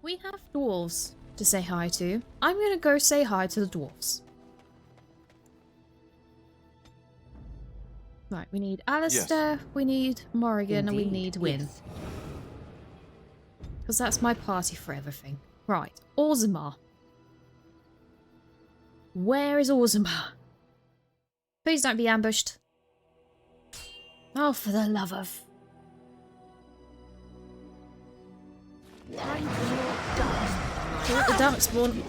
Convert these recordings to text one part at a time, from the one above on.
We have dwarves to say hi to. I'm gonna go say hi to the dwarves. Right, we need Alistair, we need Morrigan, and we need Wynne. Because that's my party for everything. Right, Orzimmar. Where is Orzimmar? Please don't be ambushed. Oh, for the love of... To let the dark spawn.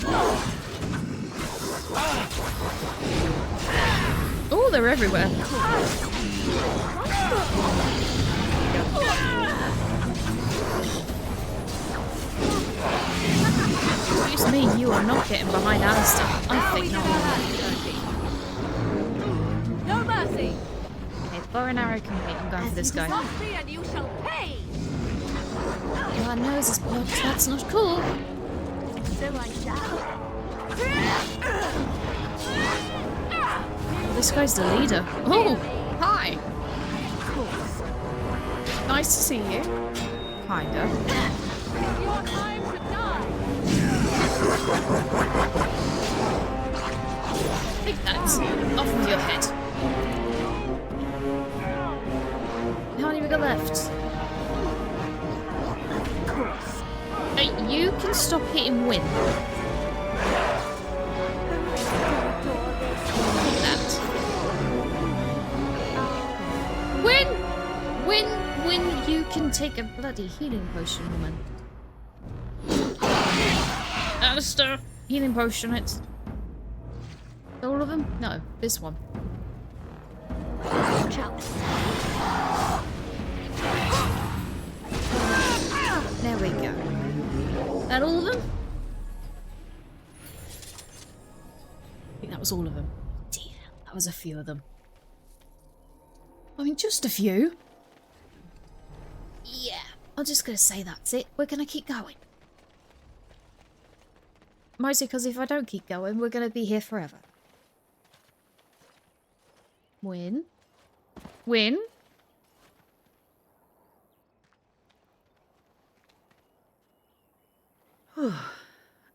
Oh, they're everywhere. Excuse me, you are not getting behind Alistair. I think not. No mercy. Okay, bow and arrow can wait. I'm going for this guy. And you shall pay. God knows this blood. That's not cool. So I shall. Oh, this guy's the leader. Oh, hi. Nice to see you. Kinda. Your time to die. Take that. Off with your head. How many we got left? Hey, you can stop hitting Wynne. Wynne, you can take a bloody healing potion, woman. Alistair, healing potion, it's... all of them? No, this one. There we go. That all of them? I think that was all of them. Dear, that was a few of them. I mean, just a few. Yeah, I'm just gonna say that's it. We're gonna keep going. Mostly because if I don't keep going, we're gonna be here forever. Wynne? Wynne?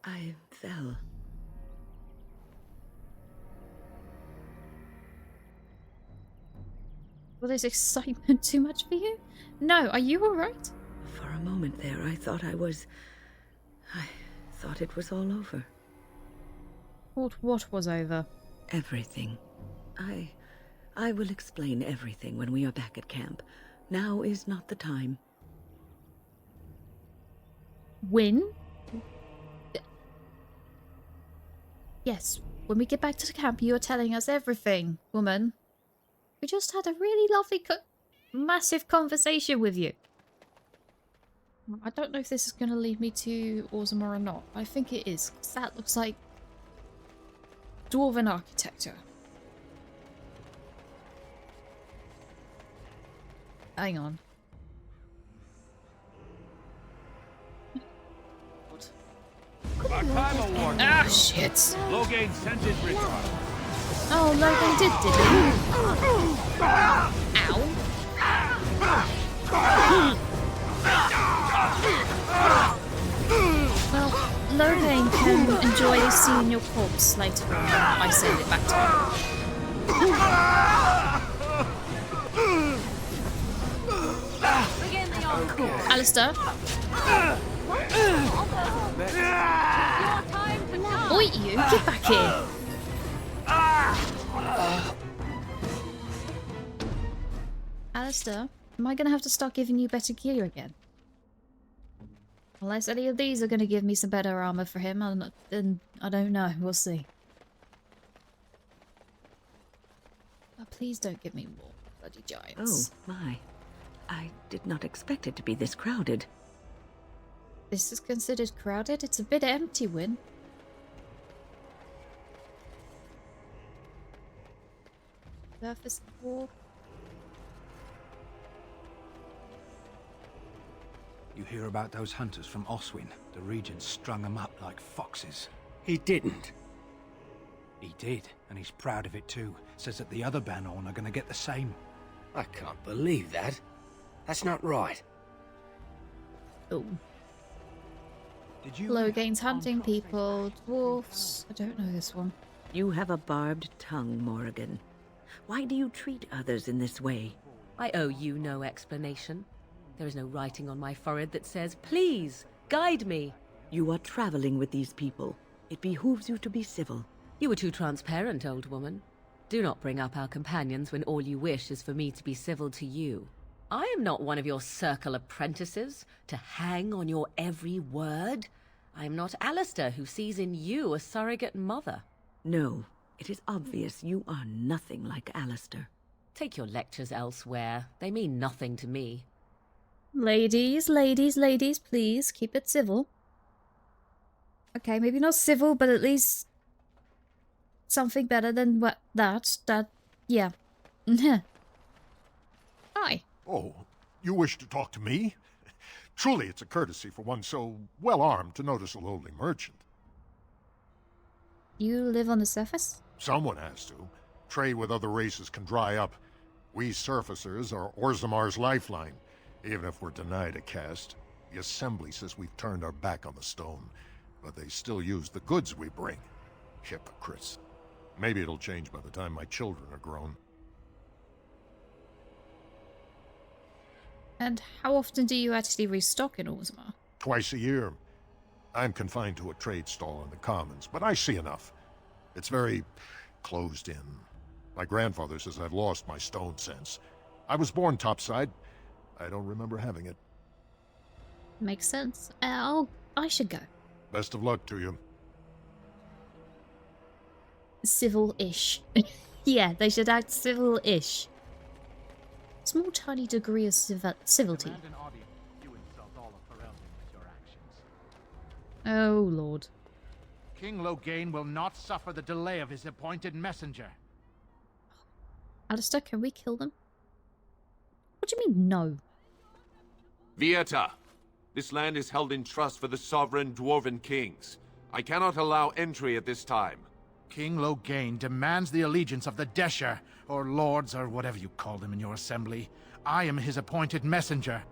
I fell. Was this excitement too much for you? No, are you alright? For a moment there, I thought it was all over. What was over? Everything. I will explain everything when we are back at camp. Now is not the time. Wynne? Yes, when we get back to the camp, you are telling us everything, woman. We just had a really lovely, massive conversation with you. I don't know if this is going to lead me to Orzimmar or not. I think it is, because that looks like dwarven architecture. Hang on. Ah, shit. Logain sent his return. Oh, Logan did he? Ow. Well, Logan can enjoy seeing your corpse later on when I send it back to him. Alistair? Oi, you! Get back here! Alistair, am I going to have to start giving you better gear again? Unless any of these are going to give me some better armor for him, then I don't know. We'll see. Oh, please don't give me more bloody giants. Oh, my. I did not expect it to be this crowded. This is considered crowded? It's a bit empty, Wynne. Surface war. You hear about those hunters from Oswin? The Regent strung them up like foxes. He didn't. He did, and he's proud of it too. Says that the other Banorn are gonna get the same. I can't believe that. That's not right. Oh. Did you... Low gains hunting people, dwarfs. I don't know this one. You have a barbed tongue, Morrigan. Why do you treat others in this way? I owe you no explanation. There is no writing on my forehead that says, "Please, guide me." You are traveling with these people. It behooves you to be civil. You were too transparent, old woman. Do not bring up our companions when all you wish is for me to be civil to you. I am not one of your circle apprentices, to hang on your every word. I am not Alistair, who sees in you a surrogate mother. No, it is obvious you are nothing like Alistair. Take your lectures elsewhere. They mean nothing to me. Ladies, ladies, ladies, please keep it civil. Okay, maybe not civil, but at least something better than what yeah. Hi. Oh, you wish to talk to me? Truly, it's a courtesy for one so well-armed to notice a lowly merchant. You live on the surface? Someone has to. Trade with other races can dry up. We surfacers are Orzimmar's lifeline. Even if we're denied a caste, the Assembly says we've turned our back on the stone, but they still use the goods we bring. Hypocrites. Maybe it'll change by the time my children are grown. And how often do you actually restock in Orzimmar? Twice a year. I'm confined to a trade stall in the Commons, but I see enough. It's very closed in. My grandfather says I've lost my stone sense. I was born topside. I don't remember having it. Makes sense. I should go. Best of luck to you. Civil-ish. Yeah, they should act civil-ish. Small tiny degree of civility. You insult all of Ferelden with your actions. Oh, Lord. King Loghain will not suffer the delay of his appointed messenger. Alistair, can we kill them? What do you mean, no? Vieta, this land is held in trust for the sovereign dwarven kings. I cannot allow entry at this time. King Loghain demands the allegiance of the Desher, or lords, or whatever you call them in your assembly. I am his appointed messenger.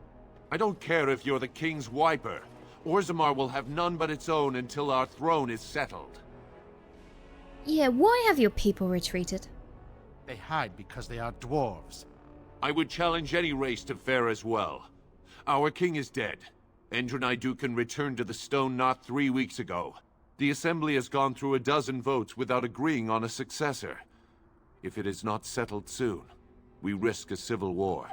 I don't care if you're the king's wiper. Orzimmar will have none but its own until our throne is settled. Yeah, why have your people retreated? They hide because they are dwarves. I would challenge any race to fare as well. Our king is dead. Endroni Dukan returned to the Stone not 3 weeks ago. The Assembly has gone through a dozen votes without agreeing on a successor. If it is not settled soon, we risk a civil war.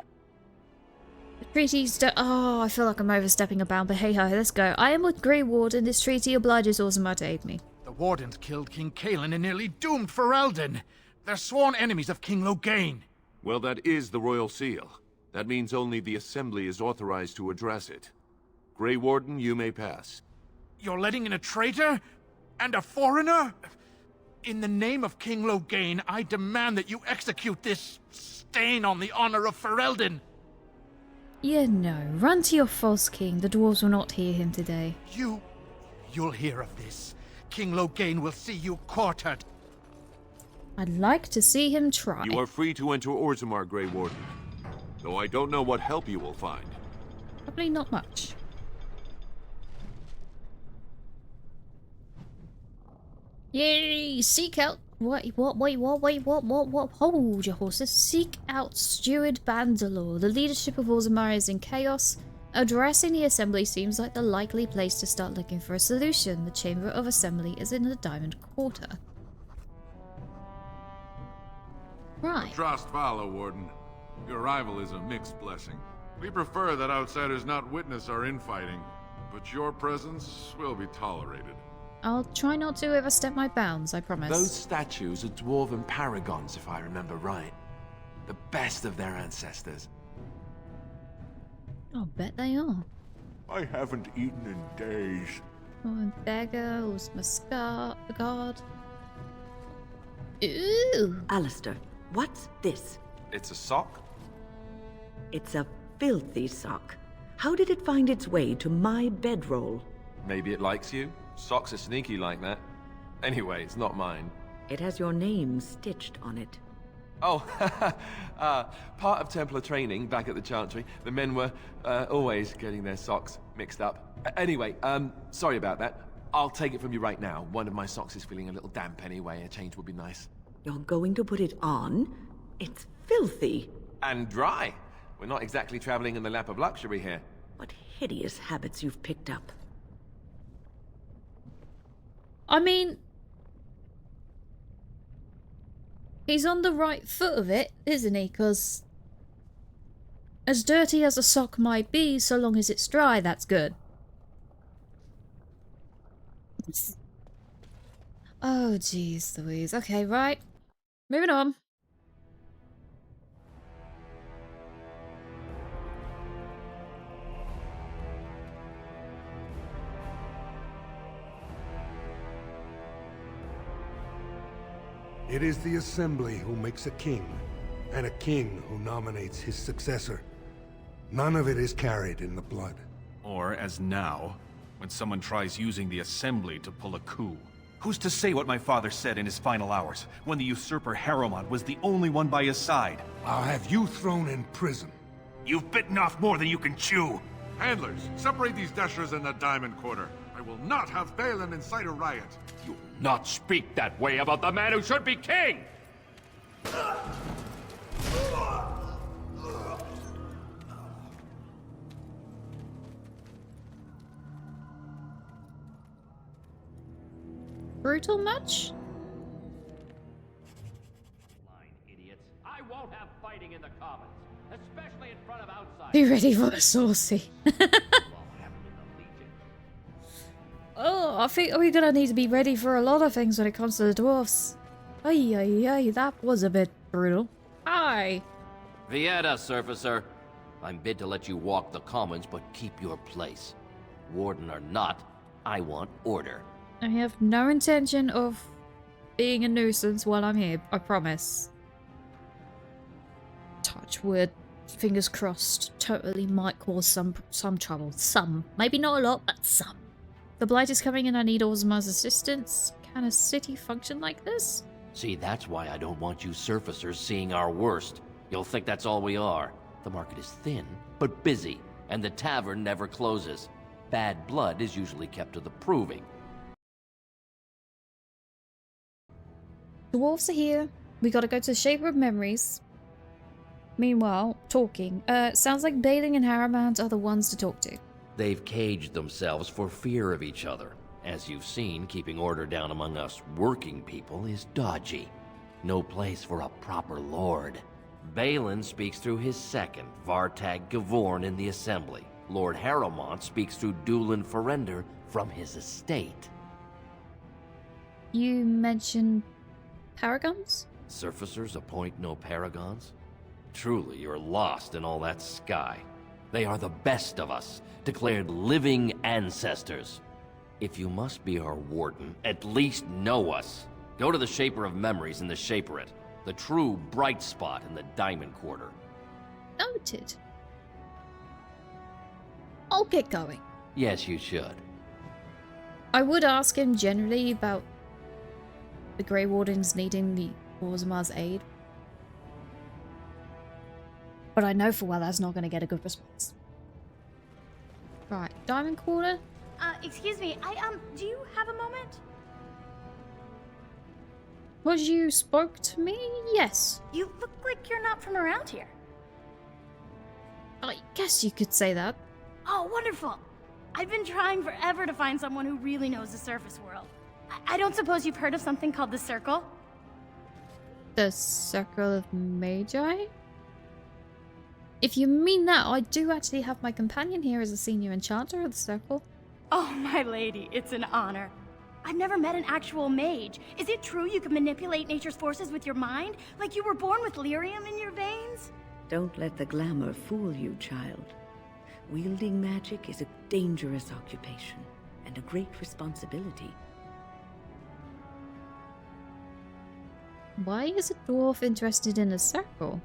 The treaties don't... Oh, I feel like I'm overstepping a bound, but hey-ho, let's go. I am with Grey Warden. This treaty obliges Orzimmar to aid me. The Wardens killed King Cailan and nearly doomed Ferelden. They're sworn enemies of King Loghain. Well, that is the Royal Seal. That means only the Assembly is authorized to address it. Grey Warden, you may pass. You're letting in a traitor? And a foreigner? In the name of King Loghain, I demand that you execute this stain on the honor of Ferelden. Yeah, no. Run to your false king. The dwarves will not hear him today. You'll hear of this. King Loghain will see you quartered. I'd like to see him try. You are free to enter Orzimmar, Grey Warden. Though I don't know what help you will find. Probably not much. Yay! Seek out... Wait, what? Hold your horses. Seek out Steward Bandalore. The leadership of Orzimmar is in chaos. Addressing the Assembly seems like the likely place to start looking for a solution. The Chamber of Assembly is in the Diamond Quarter. Right. Trust follow, Warden. Your arrival is a mixed blessing. We prefer that outsiders not witness our infighting, but your presence will be tolerated. I'll try not to overstep my bounds, I promise. Those statues are dwarven paragons, if I remember right. The best of their ancestors. I'll bet they are. I haven't eaten in days. Oh, and beggar was my guard. Ooh! Alistair, what's this? It's a sock? It's a filthy sock. How did it find its way to my bedroll? Maybe it likes you? Socks are sneaky like that. Anyway, it's not mine. It has your name stitched on it. Oh, part of Templar training back at the Chantry, the men were always getting their socks mixed up. Anyway, sorry about that. I'll take it from you right now. One of my socks is feeling a little damp anyway. A change would be nice. You're going to put it on? It's filthy. And dry. We're not exactly traveling in the lap of luxury here. What hideous habits you've picked up. I mean, he's on the right foot of it, isn't he? Because as dirty as a sock might be, so long as it's dry, that's good. Oh, jeez Louise. Okay, right. Moving on. It is the Assembly who makes a king, and a king who nominates his successor. None of it is carried in the blood. Or, as now, when someone tries using the Assembly to pull a coup. Who's to say what my father said in his final hours, when the usurper Harrowmont was the only one by his side? I'll have you thrown in prison. You've bitten off more than you can chew! Handlers, separate these dashers in the Diamond Quarter. I will not have Balin incite a riot. You will not speak that way about the man who should be king! Brutal much? Idiots. I won't have fighting in the Commons, especially in front of outsiders. Be ready for the saucy. Oh, I think we're gonna need to be ready for a lot of things when it comes to the dwarfs. Ay, ay, ay, that was a bit brutal. Hi. Vieta, surfacer. I'm bid to let you walk the commons, but keep your place. Warden or not, I want order. I have no intention of being a nuisance while I'm here, I promise. Touch wood. Fingers crossed. Totally might cause some trouble. Some. Maybe not a lot, but some. The Blight is coming and I need Orzimmar's assistance. Can a city function like this? See, that's why I don't want you surfacers seeing our worst. You'll think that's all we are. The market is thin, but busy, and the tavern never closes. Bad blood is usually kept to the proving. Dwarves are here. We gotta go to the Shaper of Memories. Meanwhile, talking. Sounds like Balin and Harrowmont are the ones to talk to. They've caged themselves for fear of each other. As you've seen, keeping order down among us working people is dodgy. No place for a proper lord. Balin speaks through his second, Vartag Gavorn, in the Assembly. Lord Harrowmont speaks through Dulin Ferender from his estate. You mentioned paragons? Surfacers appoint no paragons? Truly, you're lost in all that sky. They are the best of us, declared living ancestors. If you must be our warden, at least know us. Go to the Shaper of Memories in the Shaperate, the true bright spot in the Diamond Quarter. Noted. I'll get going. Yes, you should. I would ask him generally about the Grey Wardens needing the Orzimmar's aid. But I know for well that's not going to get a good response. Right, Diamond Quarter? Excuse me, do you have a moment? Was you spoke to me? Yes. You look like you're not from around here. I guess you could say that. Oh, wonderful. I've been trying forever to find someone who really knows the surface world. I don't suppose you've heard of something called the Circle? The Circle of Magi? If you mean that, I do actually have my companion here as a senior enchanter of the Circle. Oh, my lady, it's an honor. I've never met an actual mage. Is it true you can manipulate nature's forces with your mind? Like you were born with lyrium in your veins? Don't let the glamour fool you, child. Wielding magic is a dangerous occupation, and a great responsibility. Why is a dwarf interested in a circle?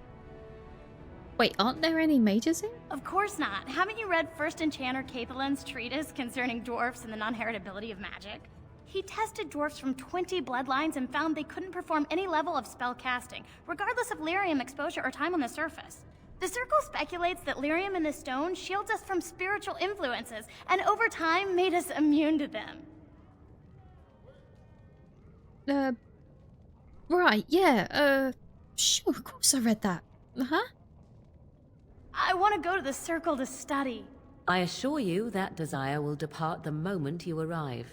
Wait, aren't there any mages here? Of course not. Haven't you read First Enchanter Cathalin's treatise concerning dwarfs and the non-heritability of magic? He tested dwarfs from 20 bloodlines and found they couldn't perform any level of spell casting, regardless of lyrium exposure or time on the surface. The Circle speculates that lyrium in the stone shields us from spiritual influences, and over time made us immune to them. Right, yeah, sure, of course I read that. Uh-huh. I want to go to the Circle to study. I assure you that desire will depart the moment you arrive.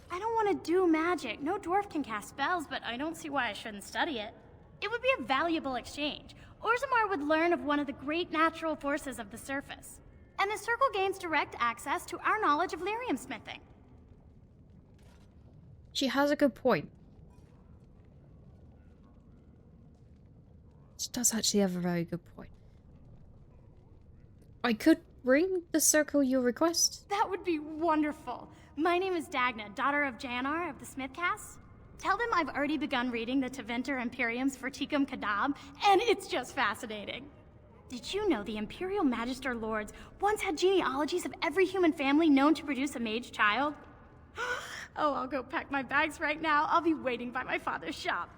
I don't want to do magic. No dwarf can cast spells, but I don't see why I shouldn't study it. It would be a valuable exchange. Orzimmar would learn of one of the great natural forces of the surface. And the Circle gains direct access to our knowledge of lyrium smithing. She has a good point. She does actually have a very good point. I could bring the Circle your request. That would be wonderful. My name is Dagna, daughter of Janar of the Smithcast. Tell them I've already begun reading the Tevinter Imperium's Verticum Kadab, and it's just fascinating. Did you know the Imperial Magister Lords once had genealogies of every human family known to produce a mage child? Oh, I'll go pack my bags right now. I'll be waiting by my father's shop.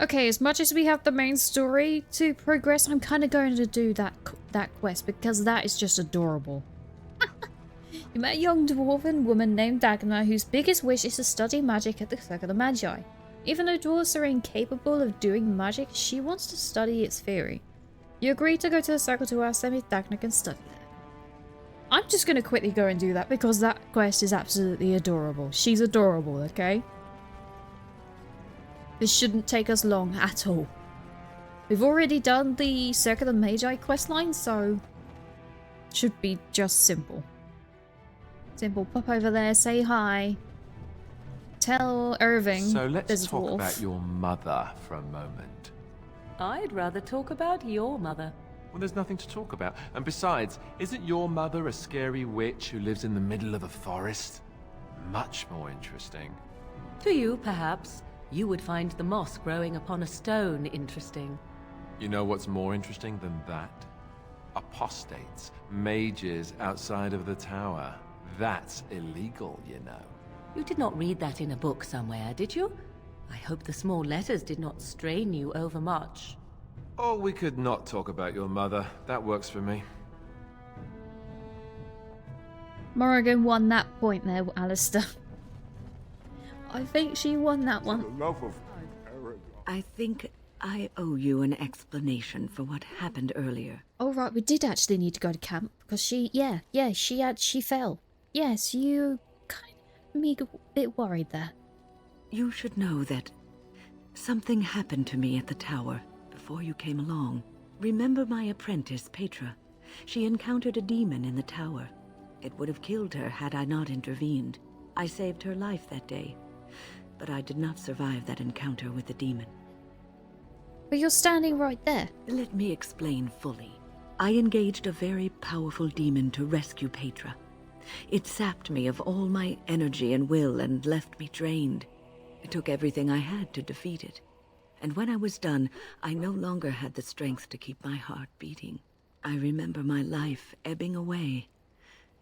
Okay, as much as we have the main story to progress, I'm kind of going to do that quest because that is just adorable. You met a young dwarven woman named Dagna whose biggest wish is to study magic at the Circle of Magi. Even though dwarves are incapable of doing magic, she wants to study its theory. You agree to go to the Circle to ask them if Dagna can study there. I'm just going to quickly go and do that because that quest is absolutely adorable. She's adorable, okay? This shouldn't take us long at all. We've already done the Circle of Magi questline, so it should be just simple. Simple, pop over there, say hi. Tell Irving So let's there's a talk dwarf. about your mother for a moment. I'd rather talk about your mother. Well, there's nothing to talk about. And besides, isn't your mother a scary witch who lives in the middle of a forest? Much more interesting. To you, perhaps, you would find the moss growing upon a stone interesting. You know what's more interesting than that? Apostates, mages outside of the tower. That's illegal, you know. You did not read that in a book somewhere, did you? I hope the small letters did not strain you overmuch. Oh, we could not talk about your mother. That works for me. Morrigan won that point there, Alistair. I think she won that one. I think I owe you an explanation for what happened earlier. Oh right, we did actually need to go to camp because she fell. Yes, you kind of made a bit worried there. You should know that something happened to me at the tower before you came along. Remember my apprentice, Petra? She encountered a demon in the tower. It would have killed her had I not intervened. I saved her life that day, but I did not survive that encounter with the demon. But you're standing right there. Let me explain fully. I engaged a very powerful demon to rescue Petra. It sapped me of all my energy and will and left me drained. It took everything I had to defeat it. And when I was done, I no longer had the strength to keep my heart beating. I remember my life ebbing away.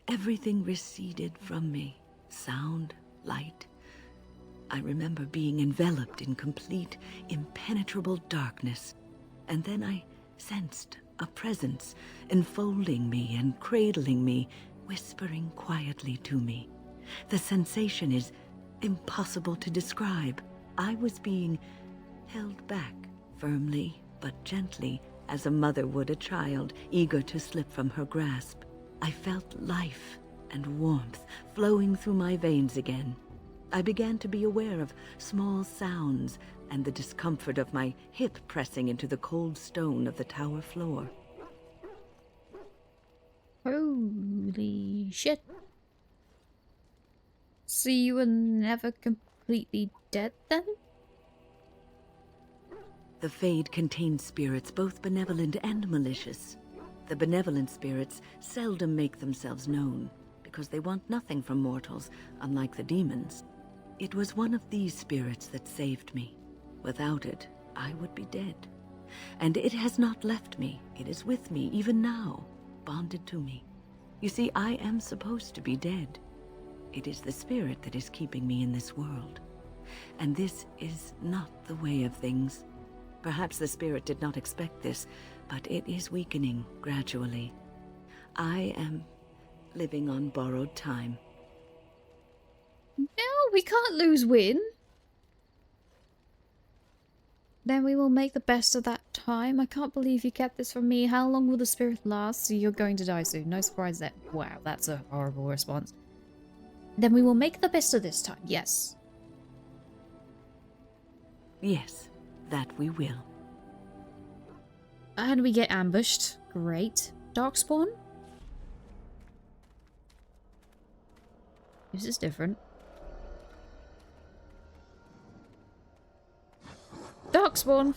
Everything receded from me. Sound, light. I remember being enveloped in complete, impenetrable darkness. And then I sensed a presence enfolding me and cradling me, whispering quietly to me. The sensation is impossible to describe. I was being held back, firmly but gently, as a mother would a child, eager to slip from her grasp. I felt life and warmth flowing through my veins again. I began to be aware of small sounds and the discomfort of my hip pressing into the cold stone of the tower floor. Holy shit. So you were never completely dead then? The Fade contains spirits both benevolent and malicious. The benevolent spirits seldom make themselves known, because they want nothing from mortals, unlike the demons. It was one of these spirits that saved me. Without it, I would be dead. And it has not left me. It is with me, even now, bonded to me. You see, I am supposed to be dead. It is the spirit that is keeping me in this world. And this is not the way of things. Perhaps the spirit did not expect this, but it is weakening gradually. I am living on borrowed time. No, we can't lose win. Then we will make the best of that time. I can't believe you kept this from me. How long will the spirit last? So you're going to die soon. No surprise there. Wow, that's a horrible response. Then we will make the best of this time. Yes. Yes, that we will. And we get ambushed. Great. Darkspawn? This is different. Darkspawn!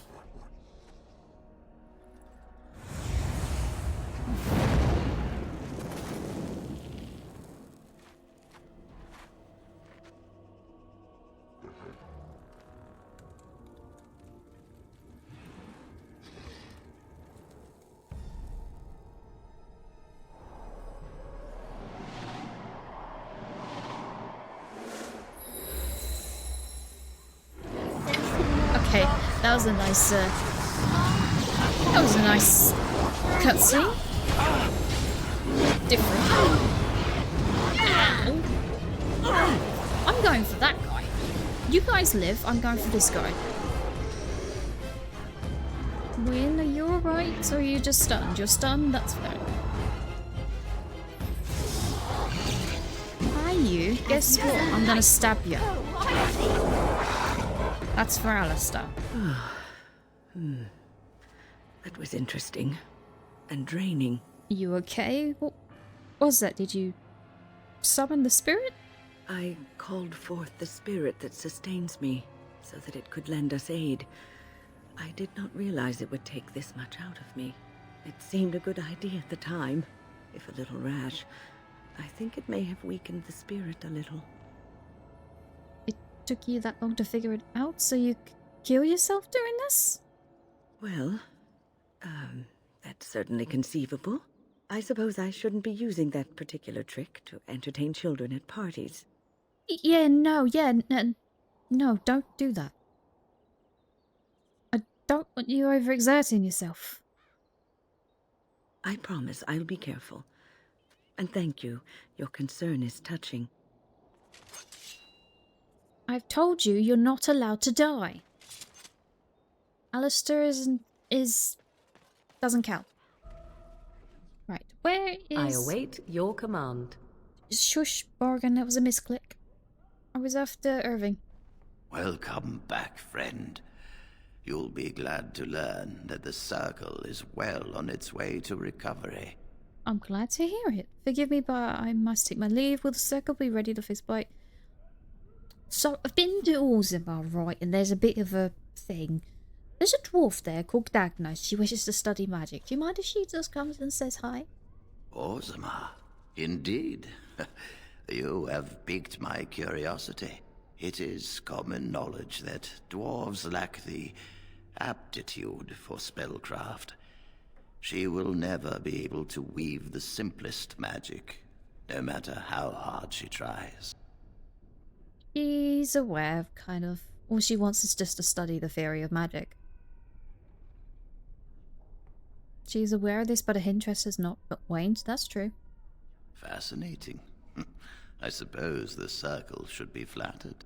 Okay, that was a nice, cutscene. Different. I'm going for that guy. You guys live, I'm going for this guy. Win, are you alright? Or are you just stunned? You're stunned? That's fair. Hi you, guess what? I'm gonna stab you. That's for Alistair. That was interesting. And draining. You okay? What was that? Did you summon the spirit? I called forth the spirit that sustains me, so that it could lend us aid. I did not realize it would take this much out of me. It seemed a good idea at the time, if a little rash. I think it may have weakened the spirit a little. Took you that long to figure it out, so you kill yourself doing this? Well, that's certainly conceivable. I suppose I shouldn't be using that particular trick to entertain children at parties. No, don't do that. I don't want you overexerting yourself. I promise I'll be careful. And thank you. Your concern is touching. I've told you you're not allowed to die. Alistair doesn't count. Right, where is... I await your command. Shush, Bargain, that was a misclick. I was after Irving. Welcome back, friend. You'll be glad to learn that the Circle is well on its way to recovery. I'm glad to hear it. Forgive me, but I must take my leave. Will the Circle be ready to fist fight? So, I've been to Orzimmar, right, and there's a bit of a thing. There's a dwarf there called Dagna. She wishes to study magic. Do you mind if she just comes and says hi? Orzimmar? Indeed. You have piqued my curiosity. It is common knowledge that dwarves lack the aptitude for spellcraft. She will never be able to weave the simplest magic, no matter how hard she tries. She's aware, kind of. All she wants is just to study the theory of magic. She's aware of this, but her interest has not waned. That's true. Fascinating. I suppose the Circle should be flattered.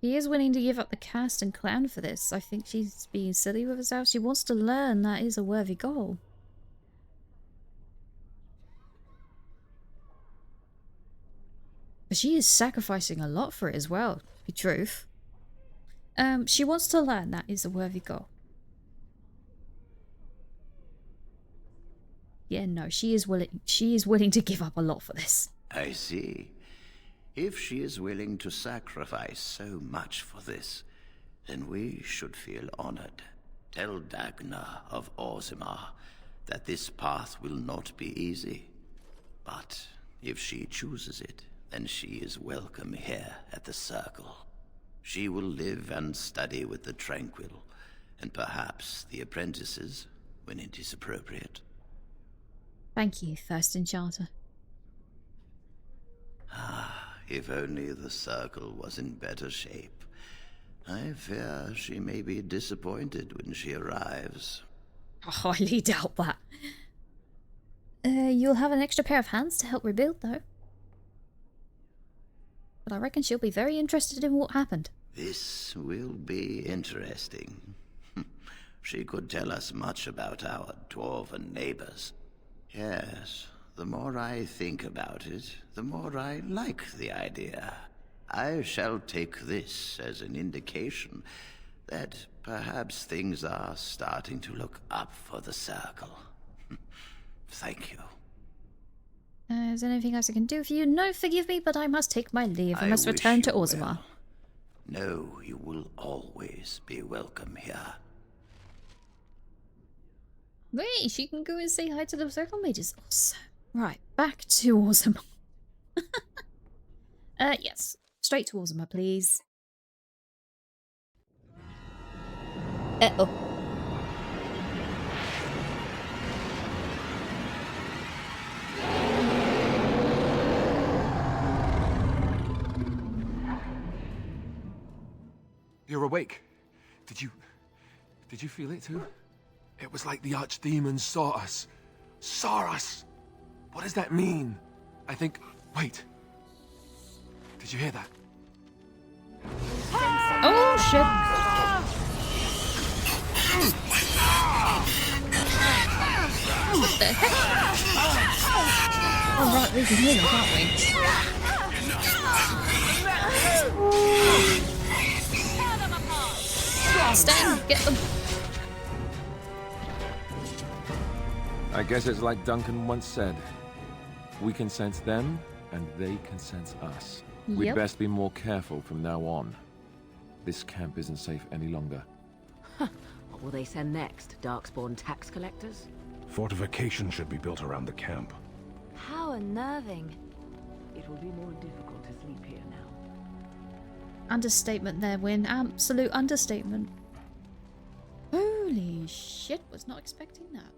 She is willing to give up the cast and clan for this. I think she's being silly with herself. She wants to learn. That is a worthy goal. But she is sacrificing a lot for it as well, to be truth. She wants to learn. That is a worthy goal. Yeah, no, she is willing to give up a lot for this. I see. If she is willing to sacrifice so much for this, then we should feel honored. Tell Dagna of Orzimmar that this path will not be easy. But if she chooses it, then she is welcome here at the Circle. She will live and study with the Tranquil, and perhaps the apprentices, when it is appropriate. Thank you, First Enchanter. Ah, if only the circle was in better shape. I fear she may be disappointed when she arrives. I highly doubt that. You'll have an extra pair of hands to help rebuild, though. But I reckon she'll be very interested in what happened. This will be interesting. She could tell us much about our dwarven neighbors. Yes, the more I think about it, the more I like the idea. I shall take this as an indication that perhaps things are starting to look up for the circle. Thank you. Is there anything else I can do for you? No, forgive me, but I must take my leave. I must wish return to you Orzimmar. well. No, you will always be welcome here. Wait, she can go and say hi to the circle mages. Awesome. Right, back to Orzimmar. Yes. Straight to Orzimmar, please. Uh-oh. You're awake. Did you feel it too? It was like the archdemons saw us. Saw us! What does that mean? I think... Wait. Did you hear that? Oh, shit. What the heck? Oh, right, we can hear them, can't we? Stand, get them. I guess it's like Duncan once said. We can sense them, and they can sense us. We'd Yep. best be more careful from now on. This camp isn't safe any longer. What will they send next? Darkspawn tax collectors? Fortification should be built around the camp. How unnerving. It will be more difficult to sleep here now. Understatement there, Win. Absolute understatement. Holy shit, was not expecting that.